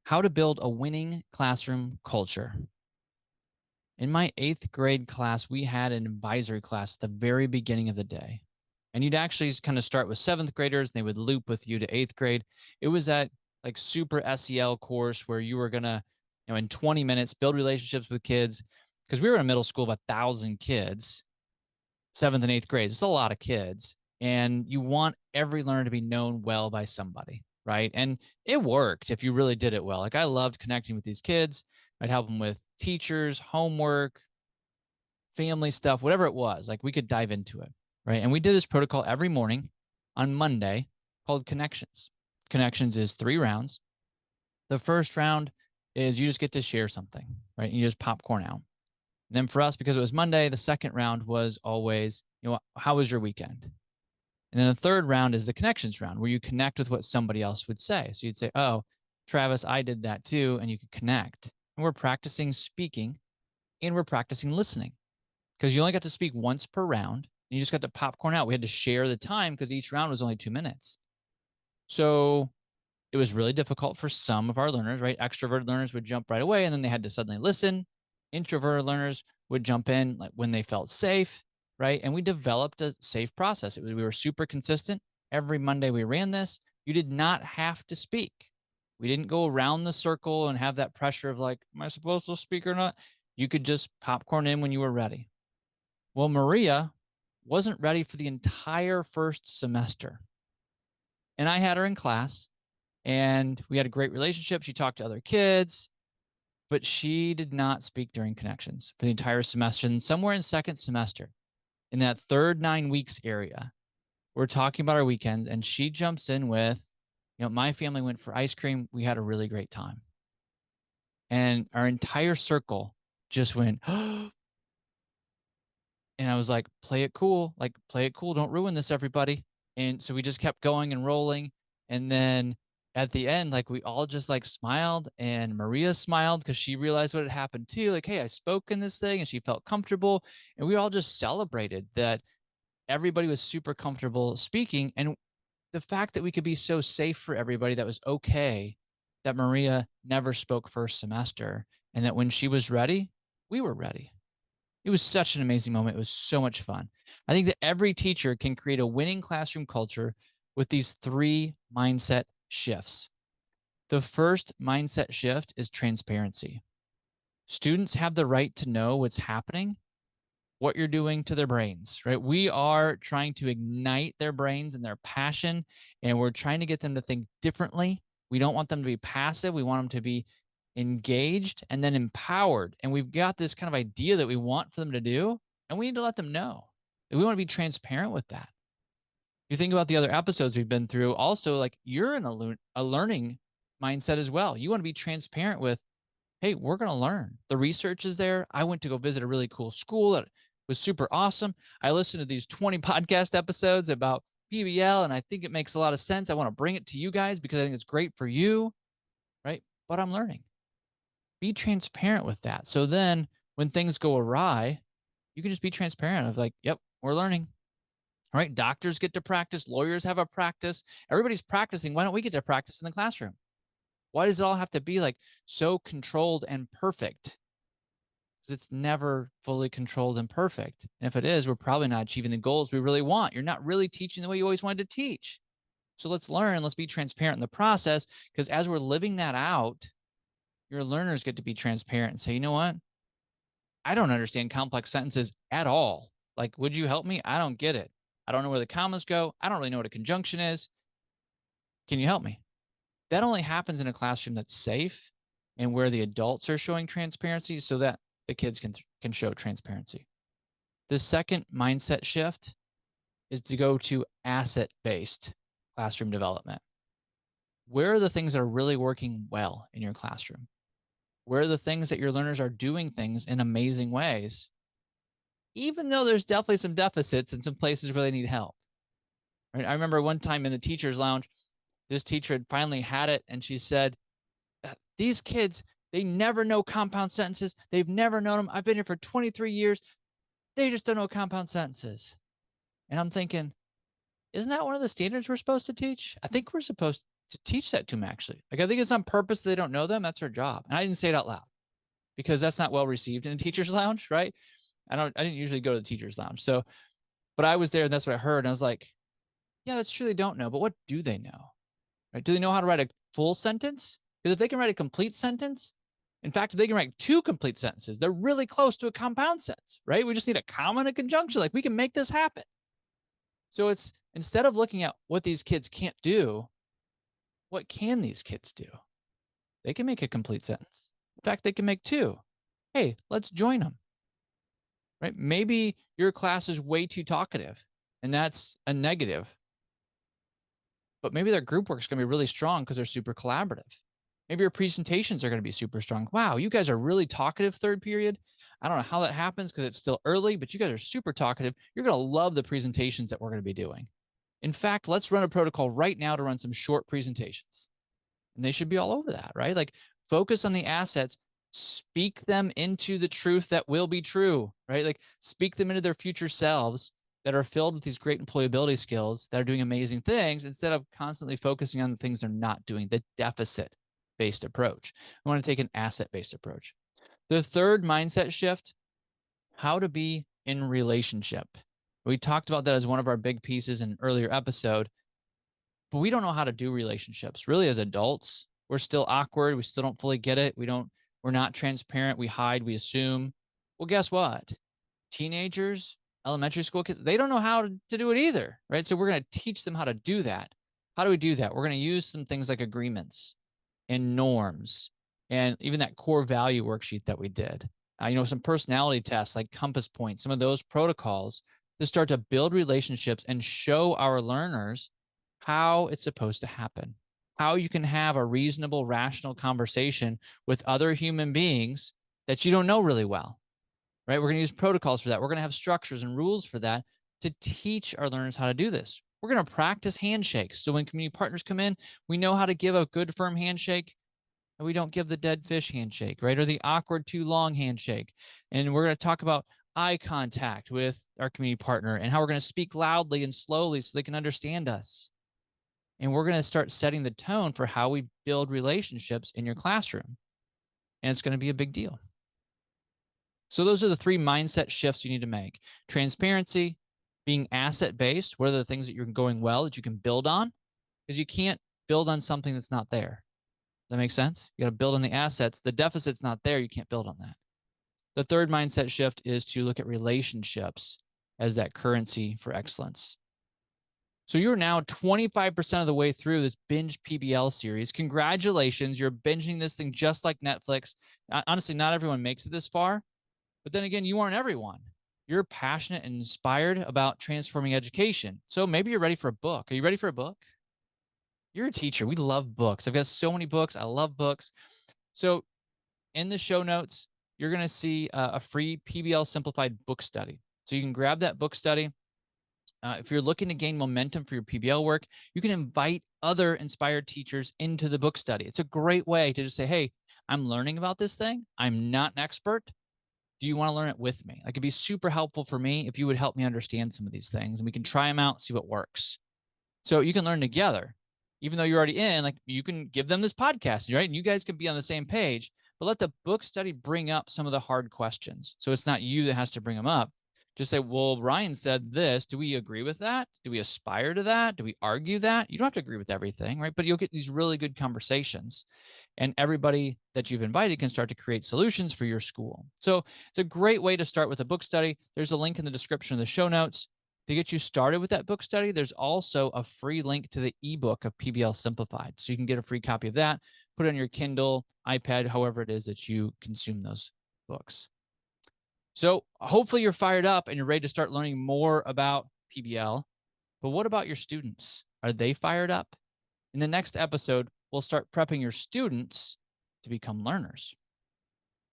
How to build a winning classroom culture. In my 8th grade class, we had an advisory class at the very beginning of the day. And you'd actually kind of start with 7th graders, and they would loop with you to 8th grade. It was that like super SEL course where you were going to, in 20 minutes, build relationships with kids. Because we were in a middle school of 1,000 kids, 7th and 8th grade. It's a lot of kids. And you want every learner to be known well by somebody, right? And it worked if you really did it well. Like I loved connecting with these kids. I'd help them with teachers, homework, family stuff, whatever it was. Like we could dive into it, right? And we did this protocol every morning on Monday called Connections. Connections is 3 rounds. The first round is you just get to share something, right? And you just popcorn out. And then for us, because it was Monday, the second round was always, how was your weekend? And then the third round is the connections round where you connect with what somebody else would say. So you'd say, oh, Travis, I did that too. And you could connect. And we're practicing speaking and we're practicing listening because you only got to speak once per round. And you just got to popcorn out. We had to share the time because each round was only 2 minutes. So it was really difficult for some of our learners, right? Extroverted learners would jump right away and then they had to suddenly listen. Introverted learners would jump in like when they felt safe, right? And we developed a safe process. We were super consistent. Every Monday we ran this. You did not have to speak. We didn't go around the circle and have that pressure of like, am I supposed to speak or not? You could just popcorn in when you were ready. Well, Maria wasn't ready for the entire first semester. And I had her in class and we had a great relationship. She talked to other kids, but she did not speak during connections for the entire semester. And somewhere in second semester, in that third 9 weeks area, we're talking about our weekends, and she jumps in with, my family went for ice cream. We had a really great time. And our entire circle just went, and I was like, play it cool. Like, play it cool. Don't ruin this, everybody. And so we just kept going and rolling. And then at the end, like we all just like smiled, and Maria smiled because she realized what had happened too. Like, hey, I spoke in this thing and she felt comfortable. And we all just celebrated that everybody was super comfortable speaking. And the fact that we could be so safe for everybody, that was okay, that Maria never spoke first semester. And that when she was ready, we were ready. It was such an amazing moment. It was so much fun. I think that every teacher can create a winning classroom culture with these 3 mindset shifts. The first mindset shift is transparency. Students have the right to know what's happening, what you're doing to their brains, right? We are trying to ignite their brains and their passion, and we're trying to get them to think differently. We don't want them to be passive. We want them to be engaged and then empowered. And we've got this kind of idea that we want for them to do, and we need to let them know. We want to be transparent with that. You think about the other episodes we've been through, also, like you're in a learning mindset as well. You want to be transparent with, hey, we're going to learn. The research is there. I went to go visit a really cool school that was super awesome. I listened to these 20 podcast episodes about PBL, and I think it makes a lot of sense. I want to bring it to you guys because I think it's great for you, right? But I'm learning. Be transparent with that. So then when things go awry, you can just be transparent of like, yep, we're learning. All right. Doctors get to practice. Lawyers have a practice. Everybody's practicing. Why don't we get to practice in the classroom? Why does it all have to be like so controlled and perfect? Because it's never fully controlled and perfect. And if it is, we're probably not achieving the goals we really want. You're not really teaching the way you always wanted to teach. So let's learn. Let's be transparent in the process, because as we're living that out, your learners get to be transparent and say, you know what? I don't understand complex sentences at all. Like, would you help me? I don't get it. I don't know where the commas go. I don't really know what a conjunction is. Can you help me? That only happens in a classroom that's safe and where the adults are showing transparency so that the kids can show transparency. The second mindset shift is to go to asset-based classroom development. Where are the things that are really working well in your classroom? Where are the things that your learners are doing things in amazing ways, even though there's definitely some deficits in some places where they need help? Right? I remember one time in the teacher's lounge, this teacher had finally had it, and she said, these kids, they never know compound sentences. They've never known them. I've been here for 23 years. They just don't know compound sentences. And I'm thinking, isn't that one of the standards we're supposed to teach? I think we're supposed to teach that to them, actually. Like, I think it's on purpose that they don't know them. That's their job. And I didn't say it out loud because that's not well received in a teacher's lounge, right? I didn't usually go to the teacher's lounge. So, but I was there and that's what I heard. And I was like, yeah, that's true. They don't know, but what do they know? Right? Do they know how to write a full sentence? Because if they can write a complete sentence, in fact, if they can write 2 complete sentences, they're really close to a compound sentence, right? We just need a comma and a conjunction. Like, we can make this happen. So it's, instead of looking at what these kids can't do, what can these kids do? They can make a complete sentence. In fact, they can make 2. Hey, let's join them. Right? Maybe your class is way too talkative, and that's a negative. But maybe their group work is going to be really strong because they're super collaborative. Maybe your presentations are going to be super strong. Wow, you guys are really talkative third period. I don't know how that happens because it's still early, but you guys are super talkative. You're going to love the presentations that we're going to be doing. In fact, let's run a protocol right now to run some short presentations. And they should be all over that, right? Like, focus on the assets, speak them into the truth that will be true, right? Like, speak them into their future selves that are filled with these great employability skills that are doing amazing things, instead of constantly focusing on the things they're not doing, the deficit-based approach. We want to take an asset-based approach. The third mindset shift, how to be in relationship. We talked about that as one of our big pieces in an earlier episode, but we don't know how to do relationships. Really, as adults, we're still awkward. We still don't fully get it. We're not transparent. We hide, we assume. Well, guess what? Teenagers, elementary school kids, they don't know how to do it either, right? So we're going to teach them how to do that. How do we do that? We're going to use some things like agreements and norms, and even that core value worksheet that we did. Some personality tests like compass points, some of those protocols to start to build relationships and show our learners how it's supposed to happen, how you can have a reasonable, rational conversation with other human beings that you don't know really well, right? We're going to use protocols for that. We're going to have structures and rules for that to teach our learners how to do this. We're going to practice handshakes. So when community partners come in, we know how to give a good, firm handshake, and we don't give the dead fish handshake, right? Or the awkward, too long handshake. And we're going to talk about eye contact with our community partner and how we're going to speak loudly and slowly so they can understand us. And we're going to start setting the tone for how we build relationships in your classroom. And it's going to be a big deal. So those are the 3 mindset shifts you need to make. Transparency, being asset-based. What are the things that you're going well that you can build on? Because you can't build on something that's not there. Does that make sense? You got to build on the assets. The deficit's not there. You can't build on that. The third mindset shift is to look at relationships as that currency for excellence. So you're now 25% of the way through this binge PBL series. Congratulations. You're binging this thing just like Netflix. Honestly, not everyone makes it this far. But then again, you aren't everyone. You're passionate and inspired about transforming education. So maybe you're ready for a book. Are you ready for a book? You're a teacher. We love books. I've got so many books. I love books. So in the show notes, you're going to see a free PBL Simplified book study. So you can grab that book study. If you're looking to gain momentum for your PBL work, you can invite other inspired teachers into the book study. It's a great way to just say, hey, I'm learning about this thing. I'm not an expert. Do you want to learn it with me? Like, it'd be super helpful for me if you would help me understand some of these things, and we can try them out, see what works. So you can learn together. Even though you're already in, like, you can give them this podcast, right? And you guys can be on the same page, but let the book study bring up some of the hard questions. So it's not you that has to bring them up. Just say, well, Ryan said this. Do we agree with that? Do we aspire to that? Do we argue that? You don't have to agree with everything, right? But you'll get these really good conversations, and everybody that you've invited can start to create solutions for your school. So it's a great way to start with a book study. There's a link in the description of the show notes. To get you started with that book study, there's also a free link to the ebook of PBL Simplified. So you can get a free copy of that, put it on your Kindle, iPad, however it is that you consume those books. So hopefully you're fired up and you're ready to start learning more about PBL. But what about your students? Are they fired up? In the next episode, we'll start prepping your students to become learners.